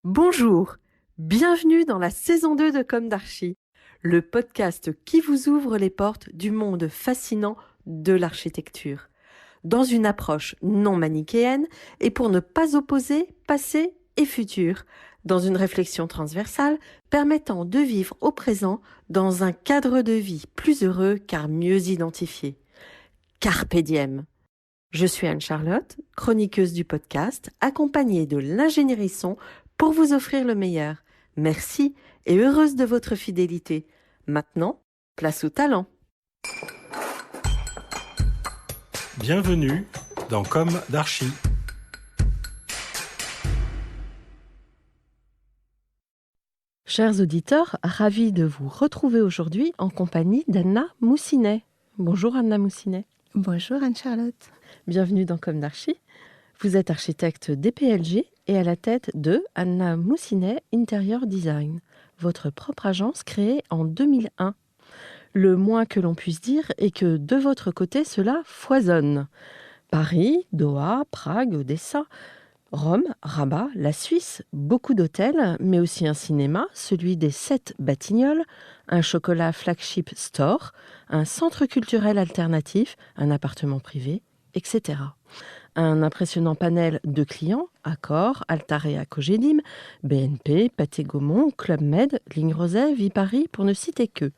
Bonjour, bienvenue dans la saison 2 de Comme d'Archi, le podcast qui vous ouvre les portes du monde fascinant de l'architecture, dans une approche non manichéenne et pour ne pas opposer passé et futur, dans une réflexion transversale permettant de vivre au présent dans un cadre de vie plus heureux car mieux identifié. Carpe diem. Je suis Anne-Charlotte, chroniqueuse du podcast, accompagnée de l'ingénierie son pour vous offrir le meilleur. Merci et heureuse de votre fidélité. Maintenant, place au talent. Bienvenue dans Comme d'Archi. Chers auditeurs, ravis de vous retrouver aujourd'hui en compagnie d'Anna Moussinet. Bonjour Anna Moussinet. Bonjour Anne-Charlotte. Bienvenue dans Comme d'Archi. Vous êtes architecte DPLG et à la tête de Anna Moussinet Interior Design, votre propre agence créée en 2001. Le moins que l'on puisse dire est que de votre côté, cela foisonne. Paris, Doha, Prague, Odessa, Rome, Rabat, la Suisse, beaucoup d'hôtels, mais aussi un cinéma, celui des 7 Batignolles, un chocolat flagship store, un centre culturel alternatif, un appartement privé, etc. Un impressionnant panel de clients, Accor, Altarea Cogedim, BNP, Pathé Gaumont, Club Med, Ligne Roset, Viparis, pour ne citer que.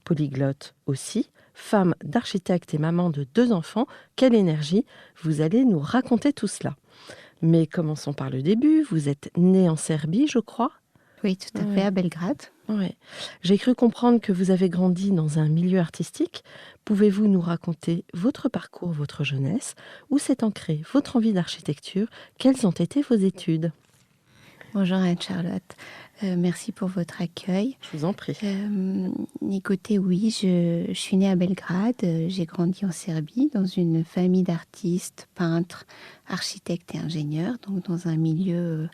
Polyglotte aussi, femme d'architecte et maman de 2 enfants, quelle énergie, vous allez nous raconter tout cela. Mais commençons par le début, vous êtes née en Serbie, je crois ? Oui, tout à fait, à Belgrade. Ouais. J'ai cru comprendre que vous avez grandi dans un milieu artistique. Pouvez-vous nous raconter votre parcours, votre jeunesse ? Où s'est ancrée votre envie d'architecture ? Quelles ont été vos études ? Bonjour Anne-Charlotte. Merci pour votre accueil. Je vous en prie. Écoutez, oui, je suis née à Belgrade. J'ai grandi en Serbie dans une famille d'artistes, peintres, architectes et ingénieurs, donc dans un milieu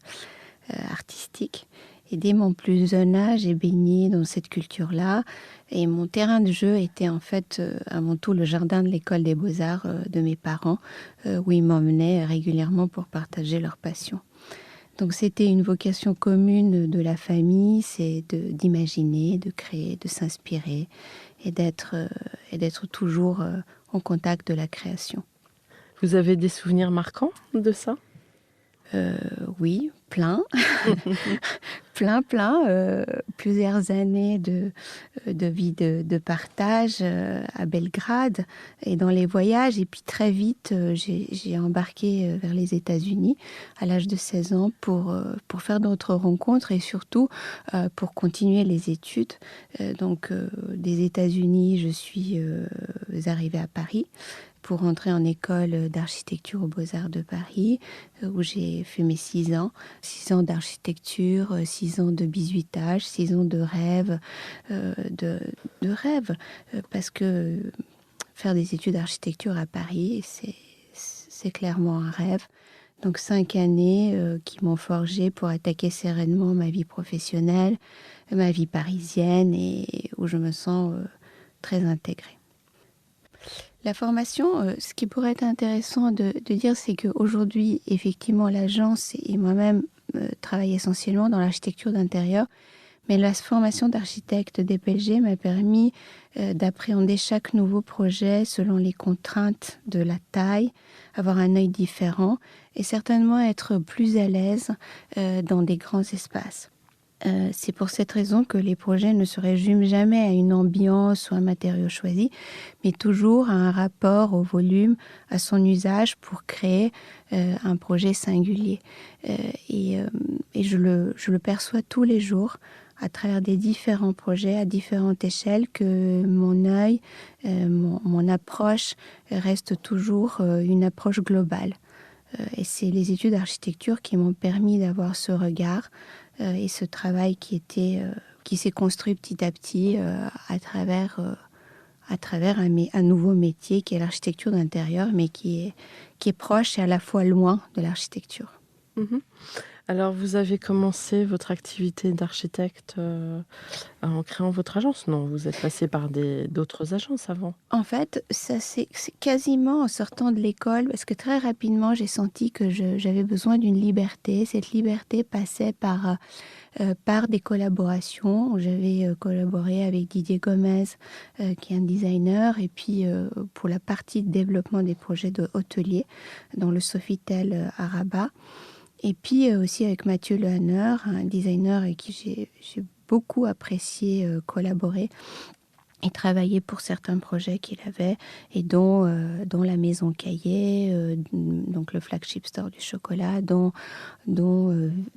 artistique. Et dès mon plus jeune âge, j'ai baigné dans cette culture-là. Et mon terrain de jeu était en fait avant tout le jardin de l'école des beaux-arts de mes parents, où ils m'emmenaient régulièrement pour partager leur passion. Donc c'était une vocation commune de la famille, c'est d'imaginer, de créer, de s'inspirer et d'être toujours en contact de la création. Vous avez des souvenirs marquants de ça ? Oui, plein. plein. Plusieurs années de vie de partage à Belgrade et dans les voyages. Et puis très vite, j'ai embarqué vers les États-Unis à l'âge de 16 ans pour faire d'autres rencontres et surtout pour continuer les études. Donc des États-Unis, je suis arrivée à Paris pour entrer en école d'architecture aux Beaux-Arts de Paris, où j'ai fait mes 6 ans. 6 ans d'architecture, 6 ans de bizuitage, 6 ans de rêve, parce que faire des études d'architecture à Paris, c'est clairement un rêve. Donc 5 années qui m'ont forgé pour attaquer sereinement ma vie professionnelle, ma vie parisienne, et où je me sens très intégrée. La formation, ce qui pourrait être intéressant de dire, c'est qu'aujourd'hui, effectivement, l'agence et moi-même travaillent essentiellement dans l'architecture d'intérieur, mais la formation d'architecte DPLG m'a permis d'appréhender chaque nouveau projet selon les contraintes de la taille, avoir un œil différent et certainement être plus à l'aise dans des grands espaces. C'est pour cette raison que les projets ne se résument jamais à une ambiance ou un matériau choisi, mais toujours à un rapport au volume, à son usage pour créer un projet singulier. Et je le perçois tous les jours à travers des différents projets à différentes échelles, que mon œil, mon approche reste toujours une approche globale. Et c'est les études d'architecture qui m'ont permis d'avoir ce regard et ce travail qui s'est construit petit à petit à travers un nouveau métier qui est l'architecture d'intérieur, mais qui est proche et à la fois loin de l'architecture. Mmh. Alors, vous avez commencé votre activité d'architecte en créant votre agence? Non, vous êtes passé par d'autres agences avant? En fait, ça c'est quasiment en sortant de l'école, parce que très rapidement, j'ai senti que j'avais besoin d'une liberté. Cette liberté passait par des collaborations. J'avais collaboré avec Didier Gomez, qui est un designer, et puis pour la partie de développement des projets de hôteliers dans le Sofitel à Rabat. Et puis aussi avec Mathieu Lehanner, un designer avec qui j'ai beaucoup apprécié collaborer et travailler pour certains projets qu'il avait, et dont la Maison Caillet, donc le flagship store du chocolat, dont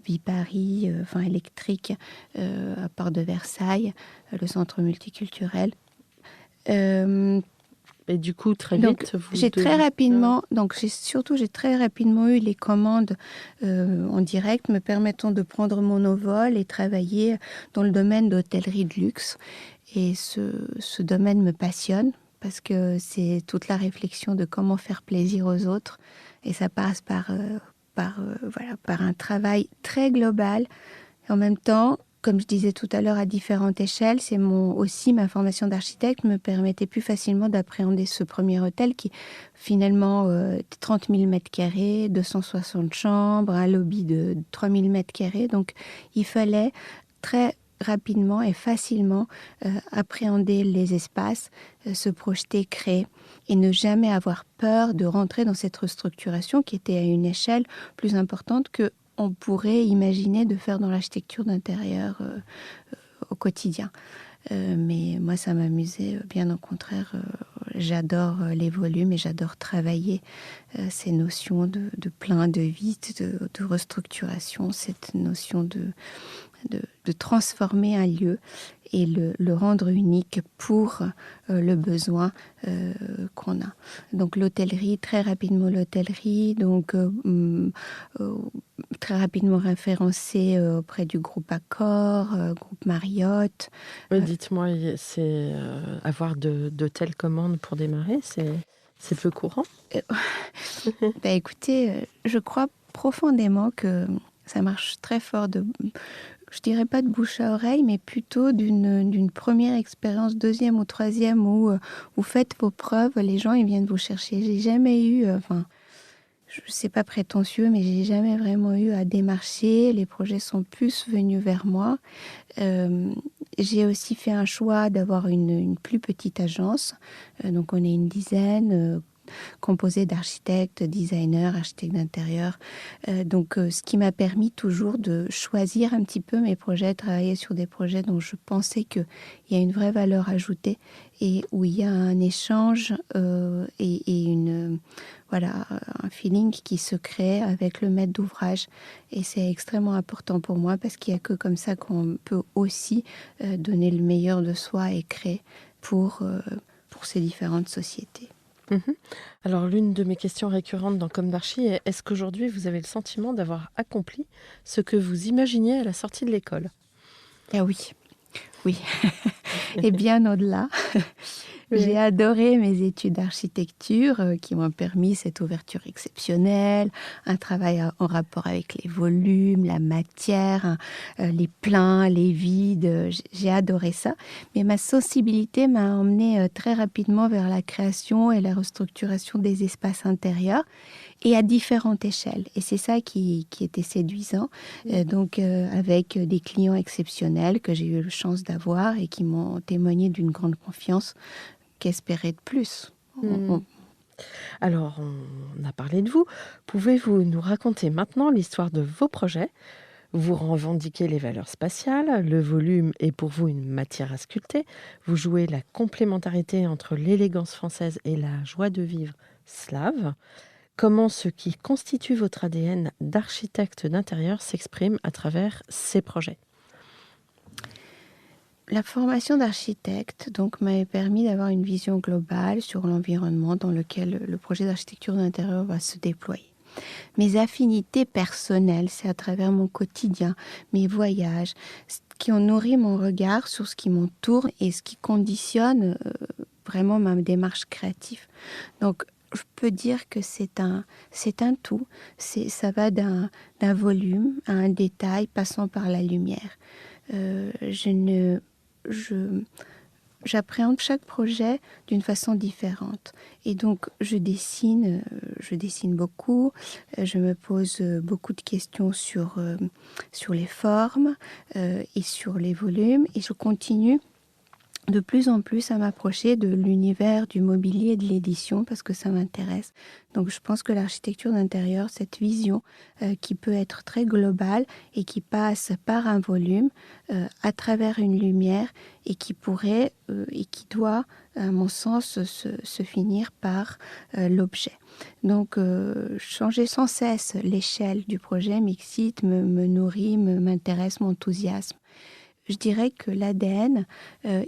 Viparis, enfin électrique, à Porte de Versailles, le centre multiculturel. Et du coup, très Donc, vite, vous j'ai très deviez... rapidement eu les commandes en direct me permettant de prendre mon envol et travailler dans le domaine d'hôtellerie de luxe. Et ce domaine me passionne parce que c'est toute la réflexion de comment faire plaisir aux autres. Et ça passe par un travail très global. Et en même temps, comme je disais tout à l'heure, à différentes échelles, aussi ma formation d'architecte me permettait plus facilement d'appréhender ce premier hôtel qui, finalement, 30 000 mètres carrés, 260 chambres, un lobby de 3 000 mètres carrés. Donc, il fallait très rapidement et facilement appréhender les espaces, se projeter, créer, et ne jamais avoir peur de rentrer dans cette restructuration qui était à une échelle plus importante que on pourrait imaginer de faire dans l'architecture d'intérieur au quotidien. Mais moi, ça m'amusait, bien au contraire. J'adore les volumes et j'adore travailler ces notions de plein, de vide, de restructuration, cette notion de transformer un lieu et le rendre unique pour le besoin qu'on a. Donc l'hôtellerie, très rapidement donc très rapidement référencée auprès du groupe Accor, groupe Marriott. Dites-moi, c'est avoir de telles commandes pour démarrer, c'est peu courant? Écoutez, je crois profondément que ça marche très fort je dirais pas de bouche à oreille, mais plutôt d'une première expérience, deuxième ou troisième, où vous faites vos preuves, les gens ils viennent vous chercher. J'ai jamais eu, c'est pas prétentieux, mais j'ai jamais vraiment eu à démarcher. Les projets sont plus venus vers moi. J'ai aussi fait un choix d'avoir une plus petite agence. Donc on est une dizaine, composée d'architectes, designers, architectes d'intérieur. Ce qui m'a permis toujours de choisir un petit peu mes projets, travailler sur des projets dont je pensais qu'il y a une vraie valeur ajoutée et où il y a un échange et un feeling qui se crée avec le maître d'ouvrage. Et c'est extrêmement important pour moi parce qu'il n'y a que comme ça qu'on peut aussi donner le meilleur de soi et créer pour ces différentes sociétés. Alors, l'une de mes questions récurrentes dans Comme d'Archi est: est-ce qu'aujourd'hui vous avez le sentiment d'avoir accompli ce que vous imaginiez à la sortie de l'école? Ah oui, oui. Et bien au-delà. Oui. J'ai adoré mes études d'architecture qui m'ont permis cette ouverture exceptionnelle, un travail en rapport avec les volumes, la matière, les pleins, les vides. J'ai adoré ça. Mais ma sensibilité m'a emmenée très rapidement vers la création et la restructuration des espaces intérieurs et à différentes échelles. Et c'est ça qui était séduisant. Avec des clients exceptionnels que j'ai eu la chance d'avoir et qui m'ont témoigné d'une grande confiance. Qu'espérer de plus? Alors, on a parlé de vous. Pouvez-vous nous raconter maintenant l'histoire de vos projets? Vous revendiquez les valeurs spatiales, le volume est pour vous une matière à sculpter, vous jouez la complémentarité entre l'élégance française et la joie de vivre slave. Comment ce qui constitue votre ADN d'architecte d'intérieur s'exprime à travers ces projets? La formation d'architecte m'avait permis d'avoir une vision globale sur l'environnement dans lequel le projet d'architecture d'intérieur va se déployer. Mes affinités personnelles, c'est à travers mon quotidien, mes voyages, qui ont nourri mon regard sur ce qui m'entoure et ce qui conditionne vraiment ma démarche créative. Donc, je peux dire que c'est un tout. Ça va d'un volume à un détail passant par la lumière. J'appréhende chaque projet d'une façon différente. Et donc, je dessine beaucoup. Je me pose beaucoup de questions sur les formes et sur les volumes. Et je continue de plus en plus à m'approcher de l'univers du mobilier et de l'édition parce que ça m'intéresse. Donc je pense que l'architecture d'intérieur, cette vision qui peut être très globale et qui passe par un volume à travers une lumière et qui pourrait et qui doit, à mon sens, se finir par l'objet. Donc changer sans cesse l'échelle du projet m'excite, me nourrit, m'intéresse, m'enthousiasme. Je dirais que l'ADN,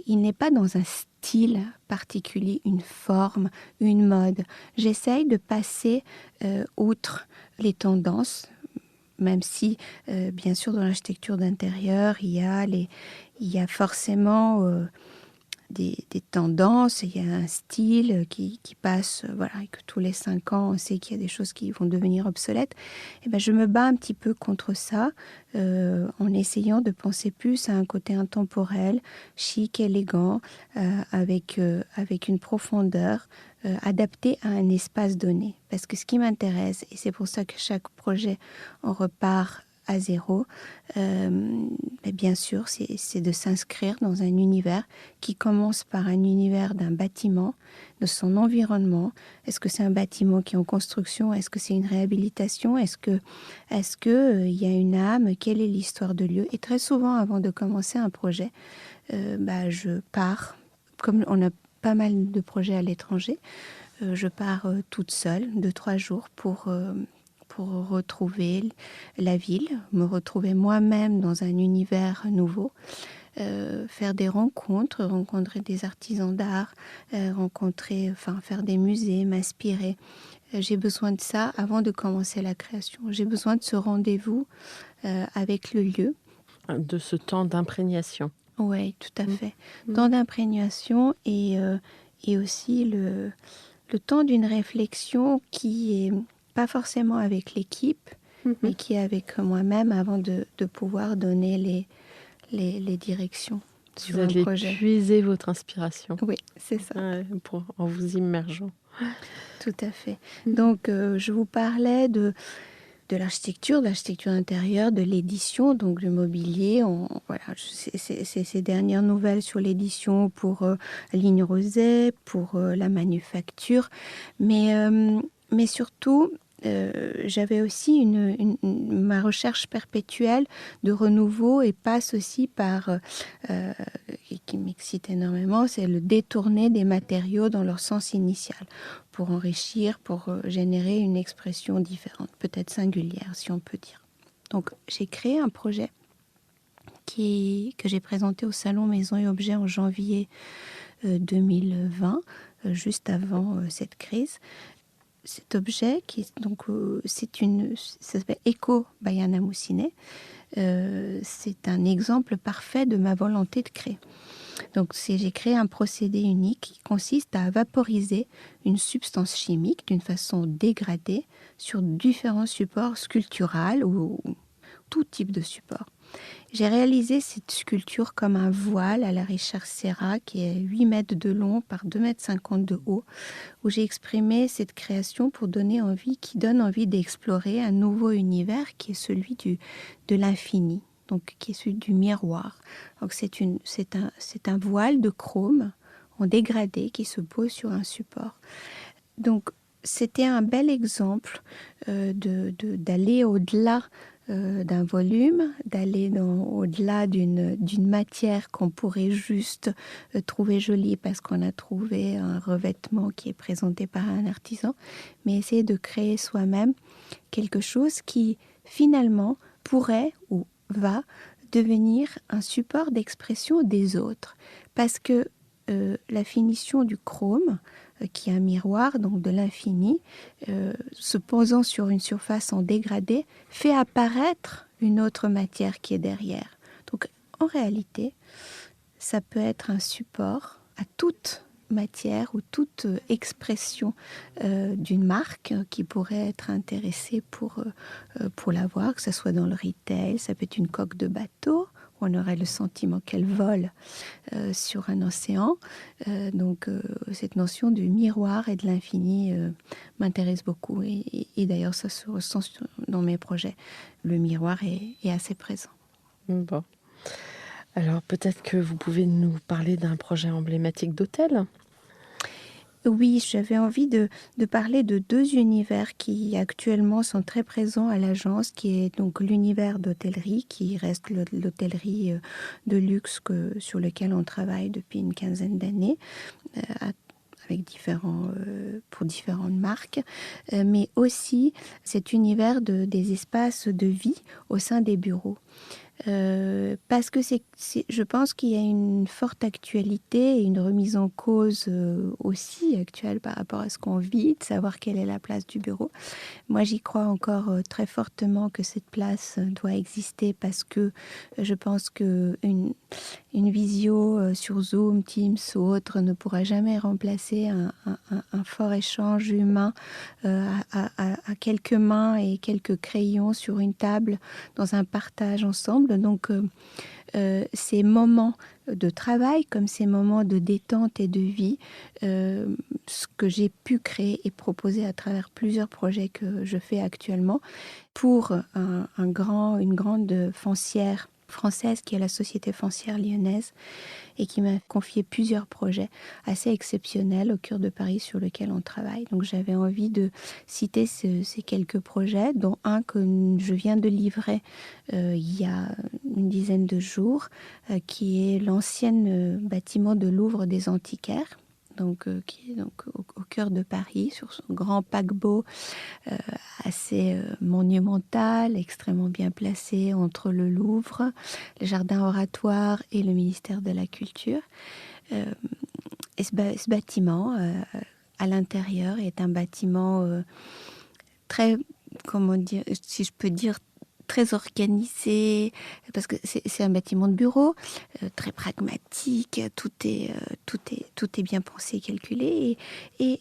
il n'est pas dans un style particulier, une forme, une mode. J'essaye de passer outre les tendances, même si, bien sûr, dans l'architecture d'intérieur, il y a forcément des tendances, il y a un style qui passe, voilà, et que tous les 5 ans, on sait qu'il y a des choses qui vont devenir obsolètes. Et ben, je me bats un petit peu contre ça, en essayant de penser plus à un côté intemporel, chic, élégant, avec une profondeur adaptée à un espace donné. Parce que ce qui m'intéresse, et c'est pour ça que chaque projet, on repart à zéro, mais bien sûr, c'est de s'inscrire dans un univers qui commence par un univers d'un bâtiment, de son environnement. Est-ce que c'est un bâtiment qui est en construction? Est-ce que c'est une réhabilitation? Est-ce que y a une âme? Quelle est l'histoire de lieu? Et très souvent, avant de commencer un projet, je pars, comme on a pas mal de projets à l'étranger, je pars toute seule, 2-3 jours pour retrouver la ville, me retrouver moi-même dans un univers nouveau, faire des rencontrer des artisans d'art, faire des musées, m'inspirer. J'ai besoin de ça avant de commencer la création. J'ai besoin de ce rendez-vous avec le lieu. De ce temps d'imprégnation. Oui, tout à fait. Temps d'imprégnation et aussi le temps d'une réflexion qui est pas forcément avec l'équipe, mais qui est avec moi-même avant de pouvoir donner les directions sur un projet. Vous allez puiser votre inspiration. Oui, c'est ça. En vous immergeant. Tout à fait. Donc, je vous parlais de l'architecture, de l'architecture intérieure, de l'édition, donc du mobilier. Voilà, c'est ces dernières nouvelles sur l'édition pour Ligne Roset, pour la manufacture. Mais surtout, j'avais aussi ma recherche perpétuelle de renouveau et passe aussi par, et qui m'excite énormément, c'est le détourner des matériaux dans leur sens initial, pour enrichir, pour générer une expression différente, peut-être singulière si on peut dire. Donc j'ai créé un projet que j'ai présenté au Salon Maison et Objets en janvier 2020, juste avant cette crise. Cet objet, ça s'appelle Eco by Anna Moussinet, c'est un exemple parfait de ma volonté de créer. Donc, j'ai créé un procédé unique qui consiste à vaporiser une substance chimique d'une façon dégradée sur différents supports sculpturaux ou tout type de support. J'ai réalisé cette sculpture comme un voile à la Richard Serra qui est 8 mètres de long par 2,50 m de haut, où j'ai exprimé cette création pour qui donne envie d'explorer un nouveau univers qui est celui de l'infini, donc qui est celui du miroir. Donc c'est un voile de chrome en dégradé qui se pose sur un support. Donc c'était un bel exemple d'aller au-delà d'un volume, d'aller au-delà d'une matière qu'on pourrait juste trouver jolie parce qu'on a trouvé un revêtement qui est présenté par un artisan, mais essayer de créer soi-même quelque chose qui finalement pourrait ou va devenir un support d'expression des autres. Parce que la finition du chrome, qui est un miroir, donc de l'infini, se posant sur une surface en dégradé, fait apparaître une autre matière qui est derrière. Donc, en réalité, ça peut être un support à toutes matière ou toute expression d'une marque qui pourrait être intéressée pour l'avoir, que ce soit dans le retail, ça peut être une coque de bateau, où on aurait le sentiment qu'elle vole sur un océan. Donc cette notion du miroir et de l'infini m'intéresse beaucoup. Et d'ailleurs, ça se ressent dans mes projets. Le miroir est assez présent. Bon. Alors peut-être que vous pouvez nous parler d'un projet emblématique d'hôtel ? Oui, j'avais envie de parler de deux univers qui actuellement sont très présents à l'agence, qui est donc l'univers d'hôtellerie, qui reste l'hôtellerie de luxe sur lequel on travaille depuis une quinzaine d'années, avec pour différentes marques, mais aussi cet univers des espaces de vie au sein des bureaux. Parce que je pense qu'il y a une forte actualité et une remise en cause aussi actuelle par rapport à ce qu'on vit, de savoir quelle est la place du bureau. Moi, j'y crois encore très fortement que cette place doit exister parce que je pense qu'une visio sur Zoom, Teams ou autre ne pourra jamais remplacer un fort échange humain à quelques mains et quelques crayons sur une table dans un partage ensemble. Donc, ces moments de travail comme ces moments de détente et de vie, ce que j'ai pu créer et proposer à travers plusieurs projets que je fais actuellement pour une grande foncière française qui est la Société foncière lyonnaise et qui m'a confié plusieurs projets assez exceptionnels au cœur de Paris sur lesquels on travaille. Donc j'avais envie de citer ces quelques projets, dont un que je viens de livrer il y a une dizaine de jours, qui est l'ancien bâtiment de Louvre des Antiquaires. Donc, qui est donc au cœur de Paris, sur son grand paquebot assez monumental, extrêmement bien placé entre le Louvre, le jardin oratoire et le ministère de la Culture. Et ce bâtiment, à l'intérieur, est un bâtiment très, comment dire, si je peux dire, très organisé, parce que c'est un bâtiment de bureau, très pragmatique, tout est bien pensé, calculé, et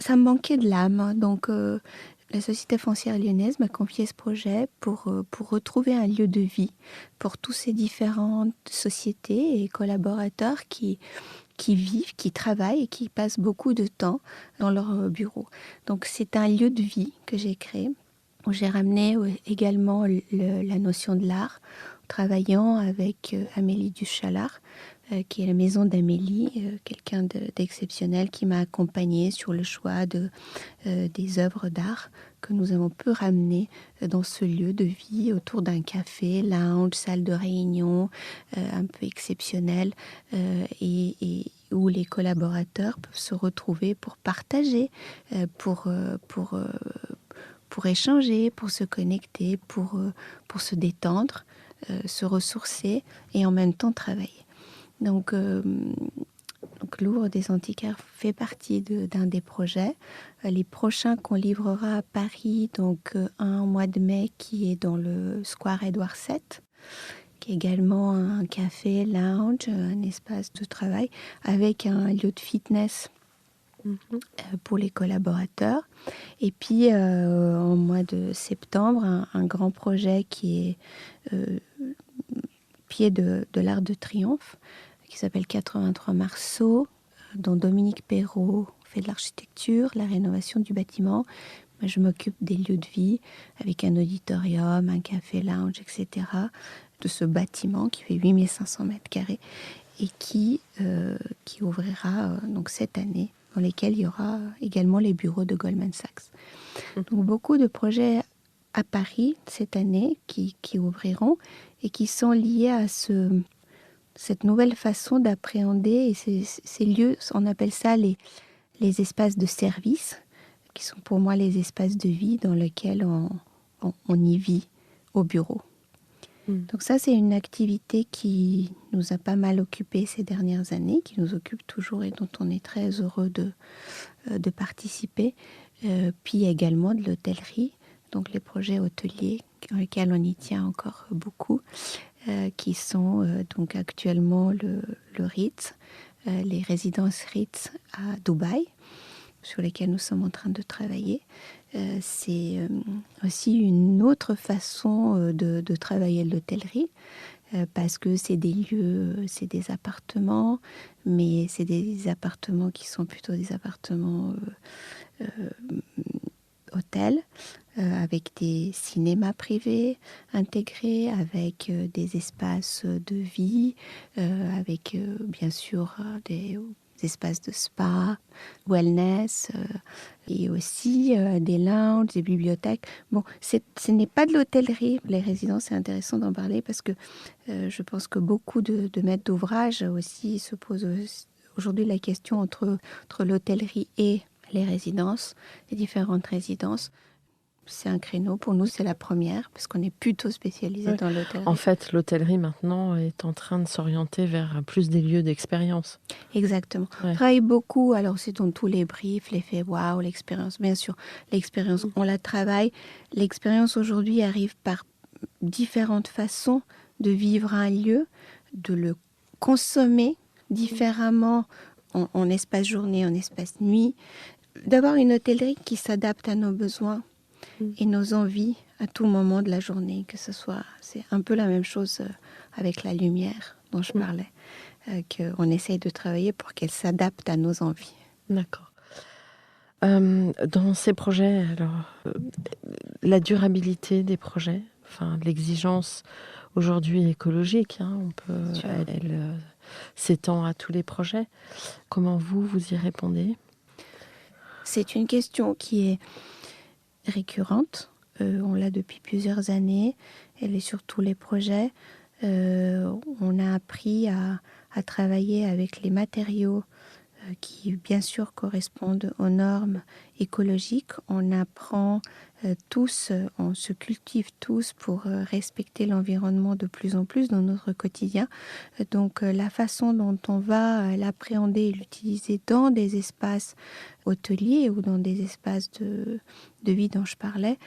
ça me manquait de l'âme. Donc, la Société foncière lyonnaise m'a confié ce projet pour retrouver un lieu de vie pour tous ces différentes sociétés et collaborateurs qui vivent, qui travaillent et qui passent beaucoup de temps dans leur bureau. Donc, c'est un lieu de vie que j'ai créé, où j'ai ramené également la notion de l'art, travaillant avec Amélie Duchalard, qui est la maison d'Amélie, quelqu'un d'exceptionnel qui m'a accompagnée sur le choix des œuvres d'art que nous avons pu ramener dans ce lieu de vie autour d'un café, lounge, salle de réunion un peu exceptionnelle et où les collaborateurs peuvent se retrouver pour partager, pour échanger, pour se connecter, pour se détendre, se ressourcer et en même temps travailler. Donc Louvre des Antiquaires fait partie d'un des projets. Les prochains qu'on livrera à Paris, donc un au mois de mai qui est dans le Square Édouard VII, qui est également un café, lounge, un espace de travail avec un lieu de fitness pour les collaborateurs. Et puis, au mois de septembre, un grand projet qui est pied de l'Arc de Triomphe, qui s'appelle 83 Marceau, dont Dominique Perrault fait de l'architecture, la rénovation du bâtiment. Moi, je m'occupe des lieux de vie, avec un auditorium, un café lounge, etc., de ce bâtiment qui fait 8500 mètres carrés et qui ouvrira donc cette année, dans lesquels il y aura également les bureaux de Goldman Sachs. Donc beaucoup de projets à Paris cette année qui ouvriront et qui sont liés à cette nouvelle façon d'appréhender ces lieux. On appelle ça les espaces de service, qui sont pour moi les espaces de vie dans lesquels on y vit au bureau. Donc ça, c'est une activité qui nous a pas mal occupés ces dernières années, qui nous occupe toujours et dont on est très heureux de participer. Puis également de l'hôtellerie, donc les projets hôteliers dans lesquels on y tient encore beaucoup, qui sont donc actuellement le Ritz, les résidences Ritz à Dubaï, sur lesquelles nous sommes en train de travailler. C'est aussi une autre façon de travailler l'hôtellerie, parce que c'est des lieux, c'est des appartements, mais c'est des appartements qui sont plutôt des appartements hôtels, avec des cinémas privés intégrés, avec des espaces de vie, avec bien sûr des espaces de spa, wellness, et aussi des lounges, des bibliothèques. Bon, ce n'est pas de l'hôtellerie. Les résidences, c'est intéressant d'en parler parce que je pense que beaucoup de maîtres d'ouvrage aussi se posent aujourd'hui la question entre l'hôtellerie et les résidences, les différentes résidences. C'est un créneau. Pour nous, c'est la première, parce qu'on est plutôt spécialisé dans l'hôtellerie. En fait, l'hôtellerie, maintenant, est en train de s'orienter vers plus des lieux d'expérience. Exactement. Ouais. On travaille beaucoup, alors c'est dans tous les briefs, l'effet waouh, l'expérience. Bien sûr, l'expérience, on la travaille. L'expérience, aujourd'hui, arrive par différentes façons de vivre un lieu, de le consommer différemment en espace journée, en espace nuit. D'avoir une hôtellerie qui s'adapte à nos besoins et nos envies à tout moment de la journée, que ce soit, c'est un peu la même chose avec la lumière dont je parlais, qu'on essaye de travailler pour qu'elle s'adapte à nos envies. D'accord. Dans ces projets, alors, la durabilité des projets, enfin l'exigence aujourd'hui écologique, on peut, elle s'étend à tous les projets. Comment vous y répondez ? C'est une question qui est récurrente. On l'a depuis plusieurs années. Elle est sur tous les projets. On a appris à travailler avec les matériaux qui, bien sûr, correspondent aux normes écologiques. On apprend tous, on se cultive tous pour respecter l'environnement de plus en plus dans notre quotidien. Donc, la façon dont on va l'appréhender et l'utiliser dans des espaces hôteliers ou dans des espaces de vie dont je parlais,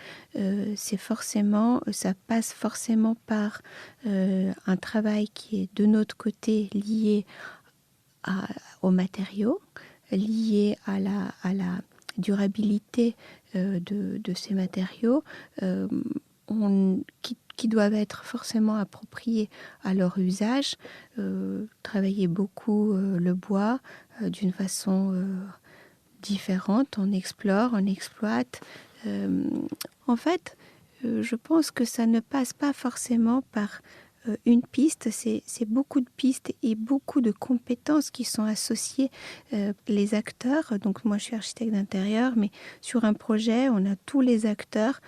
ça passe forcément par un travail qui est de notre côté lié aux matériaux, liés à la durabilité de ces matériaux, qui doivent être forcément appropriés à leur usage. Travailler beaucoup le bois d'une façon différente, on explore, on exploite. En fait, je pense que ça ne passe pas forcément par une piste, c'est beaucoup de pistes et beaucoup de compétences qui sont associées. Les acteurs, donc moi je suis architecte d'intérieur, mais sur un projet, on a tous les acteurs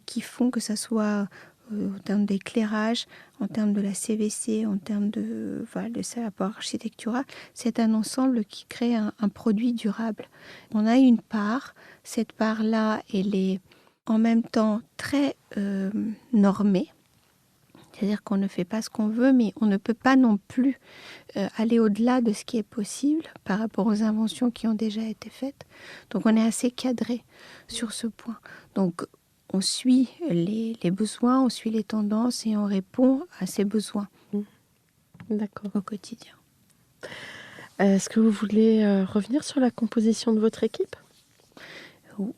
qui font que ça soit en termes d'éclairage, en termes de la CVC, en termes de ce rapport architectural. C'est un ensemble qui crée un produit durable. On a une part, cette part-là, elle est en même temps très normée. C'est-à-dire qu'on ne fait pas ce qu'on veut, mais on ne peut pas non plus aller au-delà de ce qui est possible par rapport aux inventions qui ont déjà été faites. Donc on est assez cadré sur ce point. Donc on suit les besoins, on suit les tendances et on répond à ces besoins. D'accord. Au quotidien. Est-ce que vous voulez revenir sur la composition de votre équipe ?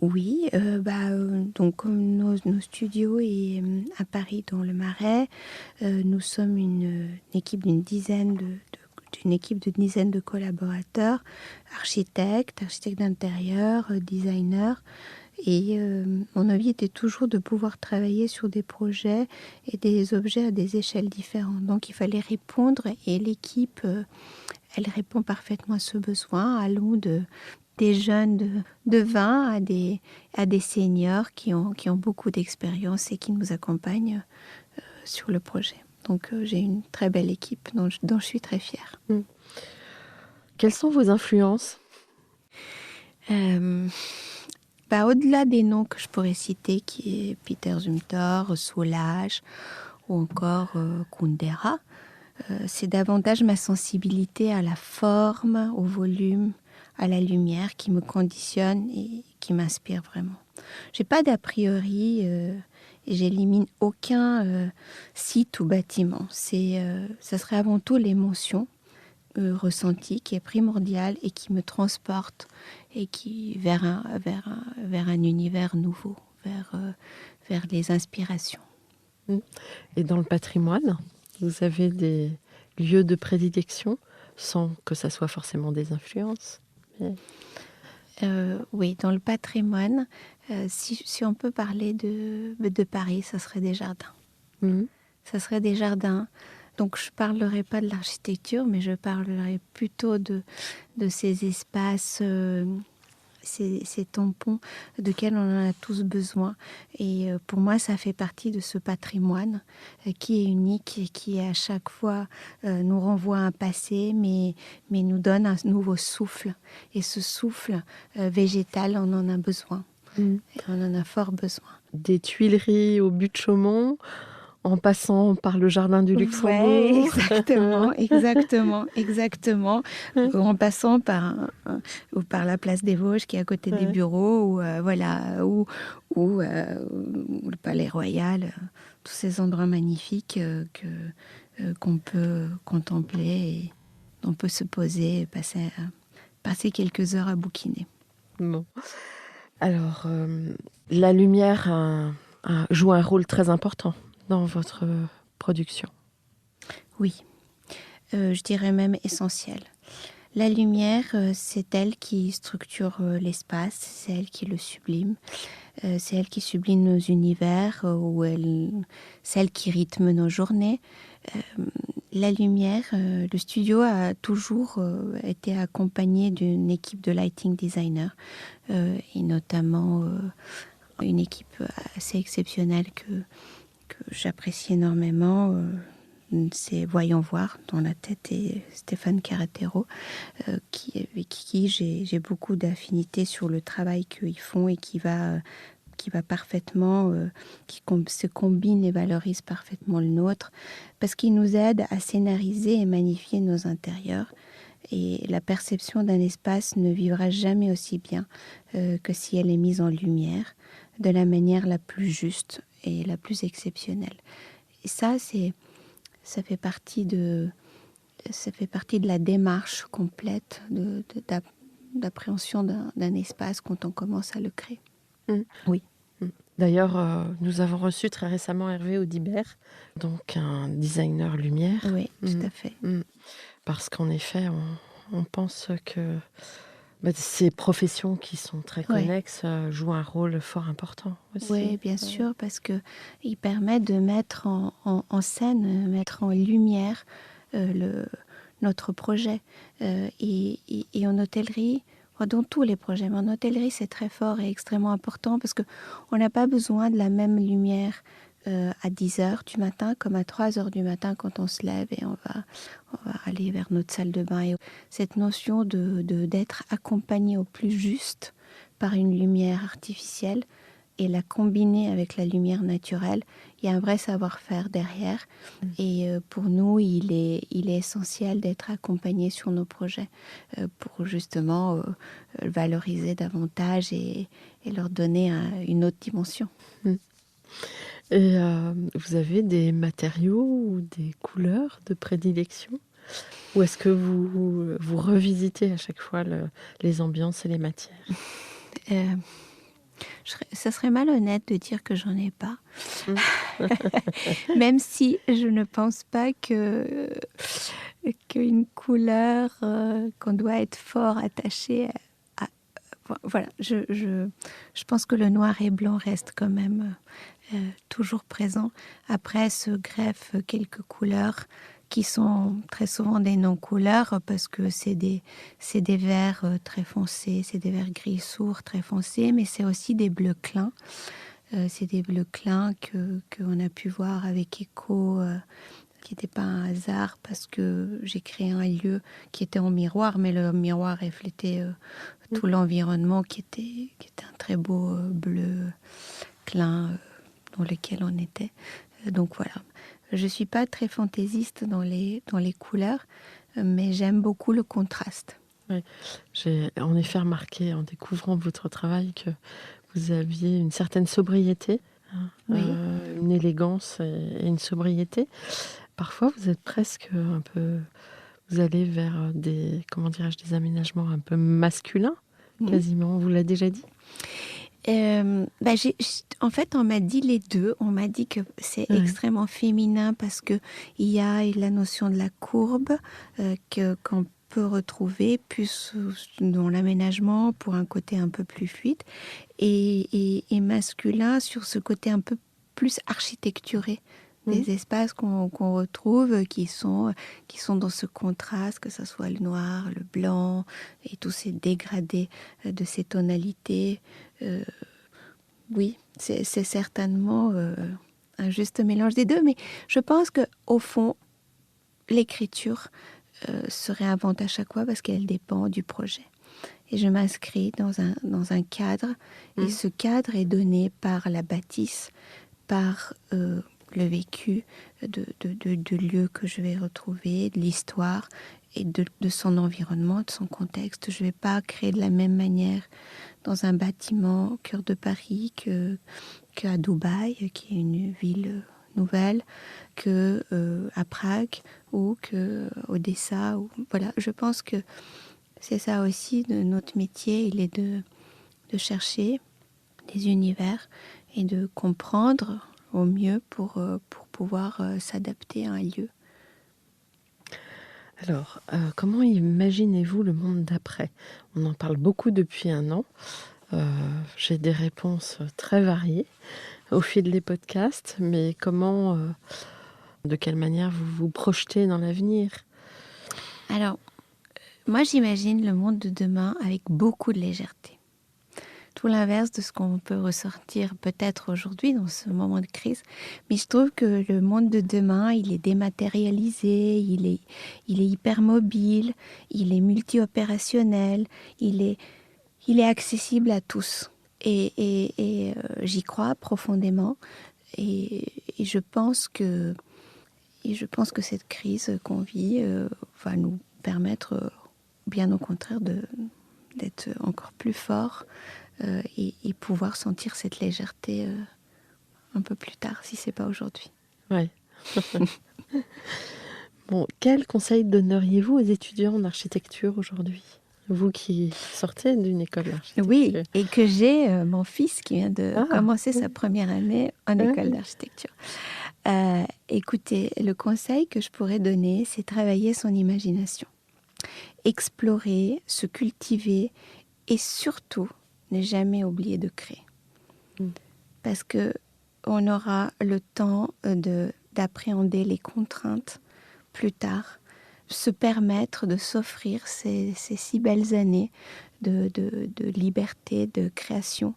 Oui, donc comme nos studios est à Paris dans le Marais, nous sommes une équipe d'une dizaine de collaborateurs, architectes d'intérieur, designers. Et mon envie était toujours de pouvoir travailler sur des projets et des objets à des échelles différentes. Donc il fallait répondre et l'équipe, elle répond parfaitement à ce besoin, allant des jeunes de 20 à des seniors qui ont beaucoup d'expérience et qui nous accompagnent sur le projet. Donc j'ai une très belle équipe dont je suis très fière. Quelles sont vos influences ? Au-delà des noms que je pourrais citer, qui est Peter Zumthor, Soulages ou encore Kundera, c'est davantage ma sensibilité à la forme, au volume, à la lumière qui me conditionne et qui m'inspire vraiment. J'ai pas d'a priori et j'élimine aucun site ou bâtiment. Ça serait avant tout l'émotion ressenti, qui est primordial et qui me transporte et qui vers un univers nouveau, vers les inspirations. Et dans le patrimoine, vous avez des lieux de prédilection, sans que ça soit forcément des influences? Mais... Oui, dans le patrimoine, si on peut parler de Paris, ça serait des jardins. Ça serait des jardins. Donc je ne parlerai pas de l'architecture, mais je parlerai plutôt de ces espaces, ces tampons desquels on en a tous besoin. Et pour moi, ça fait partie de ce patrimoine qui est unique et qui à chaque fois nous renvoie à un passé, mais nous donne un nouveau souffle. Et ce souffle végétal, on en a besoin. Et on en a fort besoin. Des Tuileries au but de Chaumont, en passant par le jardin du Luxembourg. Ouais, exactement. En passant par la place des Vosges qui est à côté des bureaux, ou le Palais Royal, tous ces endroits magnifiques qu'on peut contempler et on peut se poser et passer quelques heures à bouquiner. Bon. Alors, la lumière joue un rôle très important dans votre production. Oui, je dirais même essentiel. La lumière, c'est elle qui structure l'espace, c'est elle qui le sublime, c'est elle qui sublime nos univers, c'est elle qui rythme nos journées. La lumière, le studio a toujours été accompagné d'une équipe de lighting designer, et notamment une équipe assez exceptionnelle que j'apprécie énormément. C'est Voyons Voir, dont la tête est Stéphane Caratero, avec qui j'ai beaucoup d'affinités sur le travail qu'ils font et qui va parfaitement, se combine et valorise parfaitement le nôtre, parce qu'il nous aide à scénariser et magnifier nos intérieurs. Et la perception d'un espace ne vivra jamais aussi bien que si elle est mise en lumière, de la manière la plus juste et la plus exceptionnelle. Et ça fait partie de la démarche complète d'appréhension d'un espace quand on commence à le créer. Oui. D'ailleurs, nous avons reçu très récemment Hervé Audibert, donc un designer lumière. Oui, tout à fait. Parce qu'en effet, on pense que ces professions qui sont très connexes jouent un rôle fort important aussi. Oui, bien sûr, parce qu'il permet de mettre en scène, mettre en lumière notre projet. Et en hôtellerie, dans tous les projets, mais en hôtellerie, c'est très fort et extrêmement important parce qu'on n'a pas besoin de la même lumière à 10h du matin comme à 3h du matin quand on se lève et on va aller vers notre salle de bain. Et cette notion d'être accompagné au plus juste par une lumière artificielle et la combiner avec la lumière naturelle, il y a un vrai savoir-faire derrière. Et pour nous, il est essentiel d'être accompagné sur nos projets pour justement valoriser davantage et leur donner une autre dimension. Et vous avez des matériaux ou des couleurs de prédilection? Ou est-ce que vous revisitez à chaque fois les ambiances et les matières? Ça serait malhonnête de dire que j'en ai pas. Même si je ne pense pas qu'une couleur qu'on doit être fort attaché à. Voilà, je pense que le noir et blanc reste quand même toujours présent. Après se greffent quelques couleurs qui sont très souvent des non-couleurs parce que c'est des verts très foncés, c'est des verts gris sourds très foncés, mais c'est aussi des bleus clins. C'est des bleus clins qu'on a pu voir avec Eco, qui n'était pas un hasard parce que j'ai créé un lieu qui était en miroir, mais le miroir reflétait tout l'environnement qui était un très beau bleu clin dans lequel on était. Donc voilà. Je ne suis pas très fantaisiste dans les couleurs, mais j'aime beaucoup le contraste. Oui. J'ai en effet remarqué en découvrant votre travail que vous aviez une certaine sobriété, une élégance et une sobriété. Parfois, vous êtes presque un peu Vous allez vers comment dirais-je, des aménagements un peu masculins, quasiment. On vous l'a déjà dit? En fait, on m'a dit les deux. On m'a dit que c'est extrêmement féminin parce que il y a la notion de la courbe qu'on peut retrouver plus dans l'aménagement pour un côté un peu plus fluide et masculin sur ce côté un peu plus architecturé. Des espaces qu'on retrouve qui sont dans ce contraste, que ce soit le noir, le blanc et tous ces dégradés de ces tonalités. Oui, c'est certainement un juste mélange des deux, mais je pense qu'au fond, l'écriture se réinvente à chaque fois parce qu'elle dépend du projet. Et je m'inscris dans un cadre, et ce cadre est donné par la bâtisse, par le vécu de lieux que je vais retrouver, de l'histoire et de son environnement, de son contexte. Je ne vais pas créer de la même manière dans un bâtiment au cœur de Paris qu'à Dubaï, qui est une ville nouvelle, qu'à Prague ou qu'à Odessa. Voilà, je pense que c'est ça aussi de notre métier, il est de chercher des univers et de comprendre au mieux pour pouvoir s'adapter à un lieu. Alors, comment imaginez-vous le monde d'après? On en parle beaucoup depuis un an. J'ai des réponses très variées au fil des podcasts, mais de quelle manière vous vous projetez dans l'avenir? Alors, moi j'imagine le monde de demain avec beaucoup de légèreté. Tout l'inverse de ce qu'on peut ressortir peut-être aujourd'hui dans ce moment de crise. Mais je trouve que le monde de demain, il est dématérialisé, il est hyper mobile, il est multi-opérationnel, il est accessible à tous. Et j'y crois profondément. Et je pense que cette crise qu'on vit va nous permettre, bien au contraire, d'être encore plus forts et pouvoir sentir cette légèreté un peu plus tard, si c'est pas aujourd'hui. Ouais. Bon, quel conseil donneriez-vous aux étudiants en architecture aujourd'hui? Vous qui sortez d'une école d'architecture. Oui, et que j'ai mon fils qui vient de commencer sa première année en école d'architecture. Écoutez, le conseil que je pourrais donner, c'est travailler son imagination. Explorer, se cultiver et surtout ne jamais oublier de créer. Parce que on aura le temps d'appréhender les contraintes plus tard, se permettre de s'offrir ces 6 belles années de liberté, de création,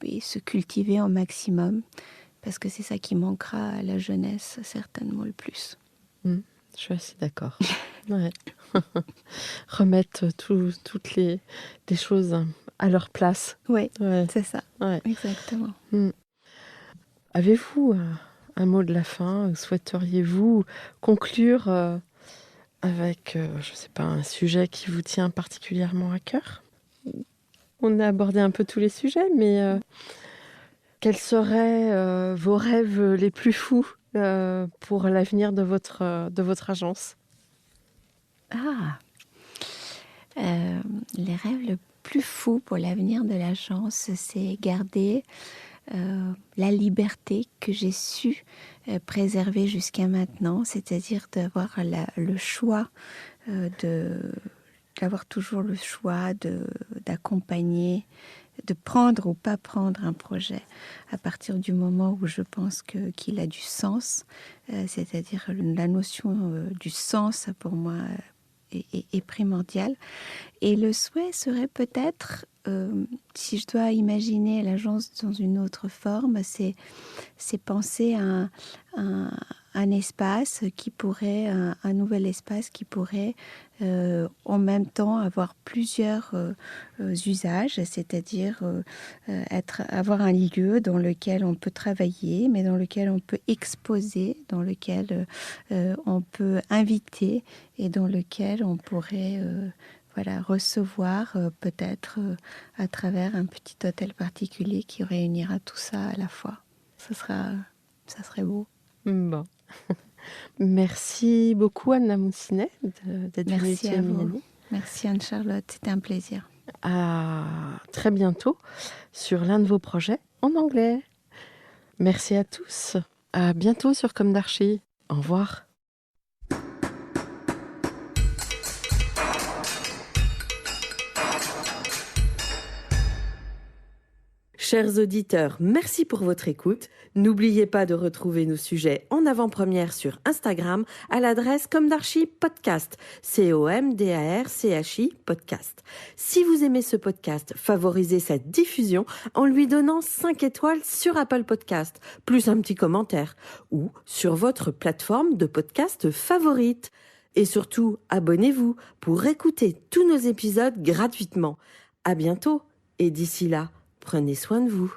et se cultiver au maximum, parce que c'est ça qui manquera à la jeunesse certainement le plus. Je suis assez d'accord. Ouais. Remettre toutes les choses à leur place. Oui, c'est ça. Ouais. Exactement. Avez-vous un mot de la fin? Souhaiteriez-vous conclure avec, je ne sais pas, un sujet qui vous tient particulièrement à cœur? On a abordé un peu tous les sujets, mais quels seraient vos rêves les plus fous pour l'avenir de votre agence? Les rêves le plus fous pour l'avenir de l'agence, c'est garder la liberté que j'ai su préserver jusqu'à maintenant, c'est-à-dire d'avoir le choix, d'avoir toujours le choix d'accompagner, de prendre ou pas prendre un projet à partir du moment où je pense qu'il a du sens, c'est-à-dire la notion du sens pour moi est primordiale. Et le souhait serait peut-être, si je dois imaginer l'agence dans une autre forme, c'est penser à un espace qui pourrait, un nouvel espace qui pourrait en même temps avoir plusieurs usages, c'est-à-dire avoir un lieu dans lequel on peut travailler, mais dans lequel on peut exposer, dans lequel on peut inviter et dans lequel on pourrait recevoir peut-être à travers un petit hôtel particulier qui réunira tout ça à la fois. Ça serait beau. Bon. Merci beaucoup Anna Moussinet d'être venue Merci ici à à vous. Miami. Merci Anne-Charlotte, c'était un plaisir. À très bientôt sur l'un de vos projets en anglais. Merci à tous. À bientôt sur Comme d'Archi. Au revoir. Chers auditeurs, merci pour votre écoute. N'oubliez pas de retrouver nos sujets en avant-première sur Instagram à l'adresse Comme d'Archi Podcast, COMDARCHI Podcast. Si vous aimez ce podcast, favorisez sa diffusion en lui donnant 5 étoiles sur Apple Podcast, plus un petit commentaire, ou sur votre plateforme de podcast favorite. Et surtout, abonnez-vous pour écouter tous nos épisodes gratuitement. À bientôt, et d'ici là, prenez soin de vous.